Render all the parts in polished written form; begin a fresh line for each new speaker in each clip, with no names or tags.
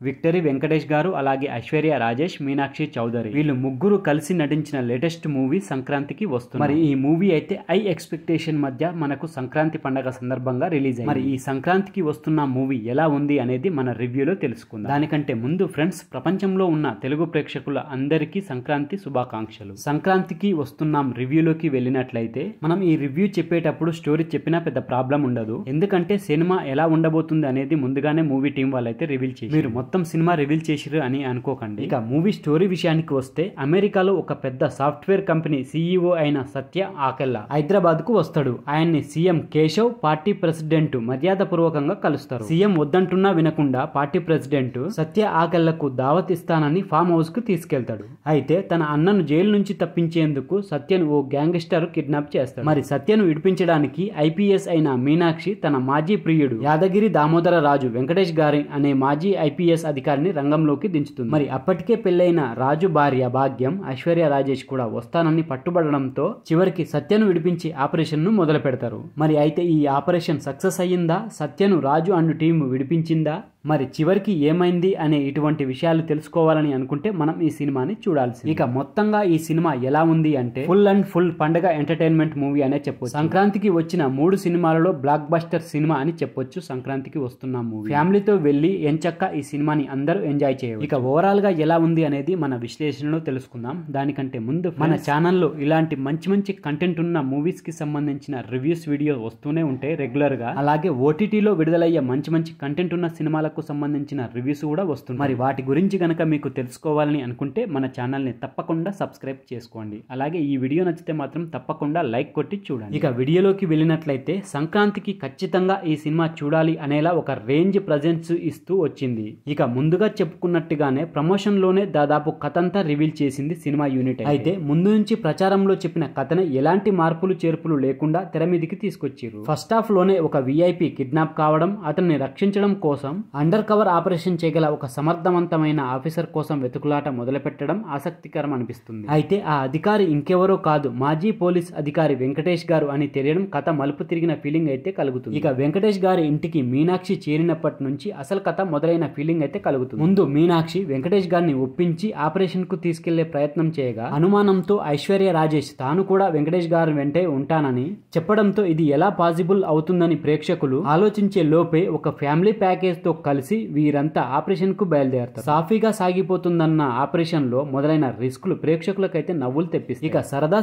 Victory Venkatesh గారు, అలాగే ఐశ్వర్య రాజేష్, మీనాక్షి చౌదరి వీళ్ళు ముగ్గురు కలిసి నటించిన లేటెస్ట్ మూవీ సంక్రాంతికి వస్తుంది. మరి ఈ మూవీ అయితే హై ఎక్స్పెక్టేషన్ మధ్య మనకు సంక్రాంతి పండగ సందర్భంగా రిలీజ్ అయింది. మరి ఈ సంక్రాంతికి వస్తున్న మూవీ ఎలా ఉంది అనేది మన రివ్యూలో తెలుసుకుందాం. దానికంటే ముందు ఫ్రెండ్స్, ప్రపంచంలో ఉన్న తెలుగు ప్రేక్షకుల అందరికీ సంక్రాంతి శుభాకాంక్షలు. సంక్రాంతికి వస్తున్నాం రివ్యూలోకి వెళ్ళినట్లయితే మనం ఈ రివ్యూ చెప్పేటప్పుడు స్టోరీ చెప్పినా పెద్ద ప్రాబ్లం ఉండదు. ఎందుకంటే సినిమా ఎలా ఉండబోతుంది అనేది ముందుగానే మూవీ టీం వాళ్ళైతే రివీల్ చేసి, మీరు మొత్తం సినిమా రివీల్ చేసిరు అని అనుకోకండి. ఇక మూవీ స్టోరీ విషయానికి వస్తే, అమెరికాలో ఒక పెద్ద సాఫ్ట్వేర్ కంపెనీ CEO అయిన సత్య ఆకెల్లా హైదరాబాద్ కు వస్తాడు. ఆయన్ని సీఎం కేశవ్, పార్టీ ప్రెసిడెంట్ మర్యాద పూర్వకంగా కలుస్తారు. సీఎం వద్దంటున్నా వినకుండా పార్టీ ప్రెసిడెంట్ సత్య ఆకెల్లకు దావత్ ఇస్తానని ఫామ్ హౌస్ కు తీసుకెళ్తాడు. అయితే తన అన్నను జైలు నుంచి తప్పించేందుకు సత్యను ఓ గ్యాంగ్స్టర్ కిడ్నాప్ చేస్తాడు. మరి సత్యను విడిపించడానికి IPS అయిన మీనాక్షి తన మాజీ ప్రియుడు యాదగిరి దామోదర రాజు వెంకటేష్ గారి అనే మాజీ IPS అధికారిని రంగంలోకి దించుతుంది. మరి అప్పటికే పెళ్లైన రాజు భార్య భాగ్యం, ఐశ్వర్య రాజేష్ కూడా వస్తానని పట్టుబడడంతో చివరికి సత్యను విడిపించి ఆపరేషన్ ను మొదలు పెడతారు. మరి అయితే ఈ ఆపరేషన్ సక్సెస్ అయ్యిందా? సత్యను రాజు అండ్ టీం విడిపించిందా? మరి చివరికి ఏమైంది అనే ఇటువంటి విషయాలు తెలుసుకోవాలని అనుకుంటే మనం ఈ సినిమాని చూడాల్సింది. ఇక మొత్తంగా ఈ సినిమా ఎలా ఉంది అంటే, ఫుల్ అండ్ ఫుల్ పండగ ఎంటర్టైన్మెంట్ మూవీ అనే చెప్పొచ్చు. సంక్రాంతికి వచ్చిన 3 సినిమాలలో బ్లాక్ బస్టర్ సినిమా అని చెప్పొచ్చు సంక్రాంతికి వస్తున్న మూవీ. ఫ్యామిలీతో వెళ్లి ఎంచక్క ఈ సినిమాని అందరూ ఎంజాయ్ చేయవచ్చు. ఇక ఓవరాల్ గా ఎలా ఉంది అనేది మన విశ్లేషణలో తెలుసుకుందాం. దానికంటే ముందు మన ఛానల్లో ఇలాంటి మంచి మంచి కంటెంట్ ఉన్న మూవీస్ కి సంబంధించిన రివ్యూస్ వీడియో వస్తూనే ఉంటాయి రెగ్యులర్ గా. అలాగే OTTలో విడుదలయ్యే మంచి మంచి కంటెంట్ ఉన్న సినిమాలకు సంబంధించిన రివ్యూస్ కూడా వస్తుంది. మరి వాటి గురించి గనక మీకు తెలుసుకోవాలని అనుకుంటే మన ఛానల్ ని తప్పకుండా సబ్స్క్రైబ్ చేసుకోండి. అలాగే ఈ వీడియో నచ్చితే మాత్రం తప్పకుండా లైక్ కొట్టి చూడండి. ఇక వీడియోలోకి వెళ్ళినట్లయితే, సంక్రాంతికి ఖచ్చితంగా ఈ సినిమా చూడాలి అనేలా ఒక రేంజ్ ప్రజెన్స్ ఇస్తూ వచ్చింది. ఇక ముందుగా చెప్పుకున్నట్టుగానే ప్రమోషన్ లోనే దాదాపు కథంతా రివీల్ చేసింది సినిమా యూనిట్. అయితే ముందు నుంచి ప్రచారంలో చెప్పిన కథనే ఎలాంటి మార్పులు చేర్పులు లేకుండా తెర మీదికి తీసుకొచ్చారు. ఫస్ట్ హాఫ్ లోనే ఒక VIP కిడ్నాప్ కావడం, అతన్ని రక్షించడం కోసం అండర్ కవర్ ఆపరేషన్ చేయగల ఒక సమర్థవంతమైన ఆఫీసర్ కోసం వెతుకులాట మొదలుపెట్టడం ఆసక్తికరం అనిపిస్తుంది. అయితే ఆ అధికారి ఇంకెవరో కాదు, మాజీ పోలీస్ అధికారి వెంకటేష్ గారు అని తెలియడం కథ మలుపు తిరిగిన ఫీలింగ్ అయితే కలుగుతుంది. ఇక వెంకటేష్ గారి ఇంటికి మీనాక్షి చేరినప్పటి నుంచి అసలు కథ మొదలైన ఫీలింగ్ అయితే కలుగుతుంది. ముందు మీనాక్షి వెంకటేష్ గారిని ఒప్పించి ఆపరేషన్ కు తీసుకెళ్లే ప్రయత్నం చేయగా, అనుమానంతో ఐశ్వర్య రాజేష్ తాను కూడా వెంకటేష్ గారి వెంటే ఉంటానని చెప్పడంతో ఇది ఎలా పాసిబుల్ అవుతుందని ప్రేక్షకులు ఆలోచించే లోపే ఒక ఫ్యామిలీ ప్యాకేజ్ తో కలిసి వీరంతా ఆపరేషన్ కు బయలుదేరతారు. సాఫీగా సాగిపోతుందన్న ఆపరేషన్ లో మొదలైన రిస్కులు ప్రేక్షకులకైతే నవ్వులు తెప్పిస్తాయి. ఇక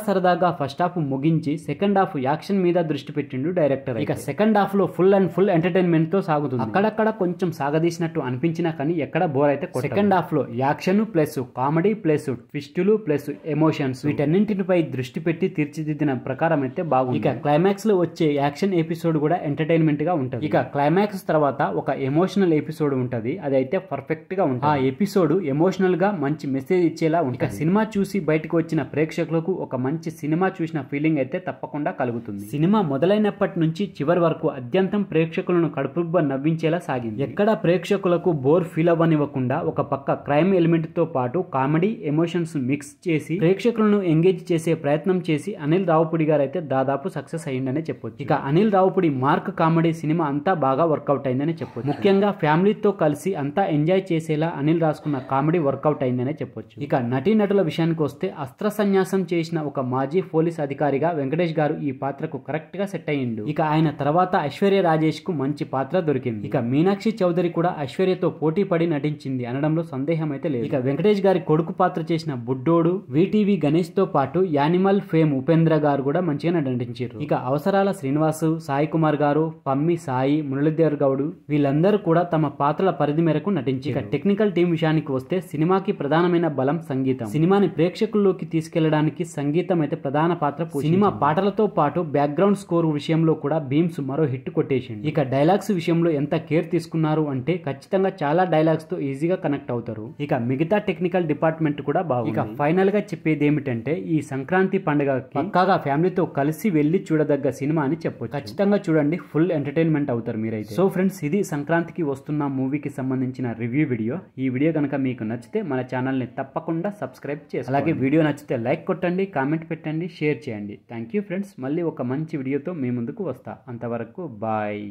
సరదాగా ఫస్ట్ హాఫ్ ముగించి సెకండ్ హాఫ్ యాక్షన్ మీద దృష్టి పెట్టిండు డైరెక్టర్. ఇక సెకండ్ హాఫ్ లో ఫుల్ అండ్ ఫుల్ ఎంటర్టైన్మెంట్ తో సాగుతుంది. అక్కడక్కడ కొంచెం సాగదీసినట్టు అనిపించినా కానీ ఎక్కడ బోర్ అయితే సెకండ్ హాఫ్ లో యాక్షన్ ప్లస్ కామెడీ ప్లస్ ట్విస్టులు ప్లస్ ఎమోషన్స్ వీటన్నింటిపై దృష్టి పెట్టి తీర్చిదిద్దిన ప్రకారం అయితే బాగుంది. ఇక క్లైమాక్స్ లో వచ్చే యాక్షన్ ఎపిసోడ్ కూడా ఎంటర్టైన్మెంట్ గా ఉంటుంది. ఇక క్లైమాక్స్ తర్వాత ఒక ఎమోషనల్ ఎపిసోడ్ ఉంటది, అదైతే పర్ఫెక్ట్ గా ఉంటుంది. ఆ ఎపిసోడ్ ఎమోషనల్ గా మంచి మెసేజ్ ఇచ్చేలా ఉంటుంది. సినిమా చూసి బయటకు వచ్చిన ప్రేక్షకులకు ఒక మంచి సినిమా చూసిన ఫీలింగ్ అయితే తప్పకుండా కలుగుతుంది. సినిమా మొదలైనప్పటి నుంచి చివరి వరకు అత్యంతం ప్రేక్షకులను కడుపుబ్బ నవ్వించేలా సాగింది. ఎక్కడ ప్రేక్షకులకు బోర్ ఫీల్ అవ్వనివ్వకుండా ఒక పక్క క్రైమ్ ఎలిమెంట్ తో పాటు కామెడీ ఎమోషన్స్ మిక్స్ చేసి ప్రేక్షకులను ఎంగేజ్ చేసే ప్రయత్నం చేసి అనిల్ రావుపూడి గారు అయితే దాదాపు సక్సెస్ అయ్యిందనే చెప్పొచ్చు. ఇక Anil Ravipudi mark comedy cinema అంతా బాగా వర్కౌట్ అయిందని చెప్పొచ్చు. ముఖ్యంగా ఫ్యామిలీతో కలిసి అంతా ఎంజాయ్ చేసేలా అనిల్ రాసుకున్న కామెడీ వర్కౌట్ అయిందనే చెప్పొచ్చు. ఇక నటీనటుల విషయానికి వస్తే, అస్త్ర సన్యాసం చేసిన ఒక మాజీ పోలీస్ అధికారిగా వెంకటేష్ గారు ఈ పాత్రకు కరెక్ట్ గా సెట్ అయ్యిండు. ఇక ఆయన తర్వాత ఐశ్వర్య రాజేష్ కు మంచి పాత్ర దొరికింది. ఇక మీనాక్షి చౌదరి కూడా ఐశ్వర్యతో పోటీ పడి నటించింది అనడంలో సందేహం అయితే లేదు. ఇక వెంకటేష్ గారి కొడుకు పాత్ర చేసిన బుడ్డోడు, VTV గణేష్ తో పాటు యానిమల్ ఫేమ్ ఉపేంద్ర గారు కూడా మంచిగా నటించారు. ఇక అవసరాల శ్రీనివాసు, సాయి కుమార్ గారు, పమ్మి సాయి, మురళీధర్ గౌడ్ వీళ్ళందరూ కూడా తమ పాత్రల పరిధి మేరకు నటించారు. ఇక టెక్నికల్ టీం విషయానికి వస్తే, సినిమాకి ప్రధానమైన బలం సంగీతం. సినిమాని ప్రేక్షకుల్లోకి తీసుకెళ్లడానికి సంగీతం అయితే ప్రధాన పాత్ర పోషించింది. సినిమా పాటలతో పాటు బ్యాక్గ్రౌండ్ స్కోర్ విషయంలో కూడా భీమ్స్ మరో హిట్ కొట్టేసింది. ఇక డైలాగ్స్ విషయంలో ఎంత కేర్ తీసుకున్నారు అంటే ఖచ్చితంగా చాలా డైలాగ్స్ తో ఈజీగా కనెక్ట్ అవుతారు. ఇక మిగతా టెక్నికల్ డిపార్ట్మెంట్ కూడా బాగుంది. ఇక ఫైనల్ గా చెప్పేది ఏమిటంటే, ఈ సంక్రాంతి పండుగకి పక్కాగా ఫ్యామిలీతో కలిసి వెళ్లి చూడదగ్గ సినిమా అని చెప్పొచ్చు. ఖచ్చితంగా చూడండి, ఫుల్ ఎంటర్టైన్మెంట్ అవుతారు మీరైతే. సో ఫ్రెండ్స్, ఇది సంక్రాంతికి వస్తున్న మూవీకి సంబంధించిన రివ్యూ వీడియో. ఈ వీడియో కనుక మీకు నచ్చితే మన ఛానల్ ని తప్పకుండా సబ్స్క్రైబ్ చేసుకోండి. అలాగే వీడియో నచ్చితే లైక్ కొట్టండి, కామెంట్ పెట్టండి, షేర్ చేయండి. Thank you friends. మళ్ళీ ఒక మంచి వీడియోతో మీ ముందుకు వస్తా. అంతవరకు బాయ్.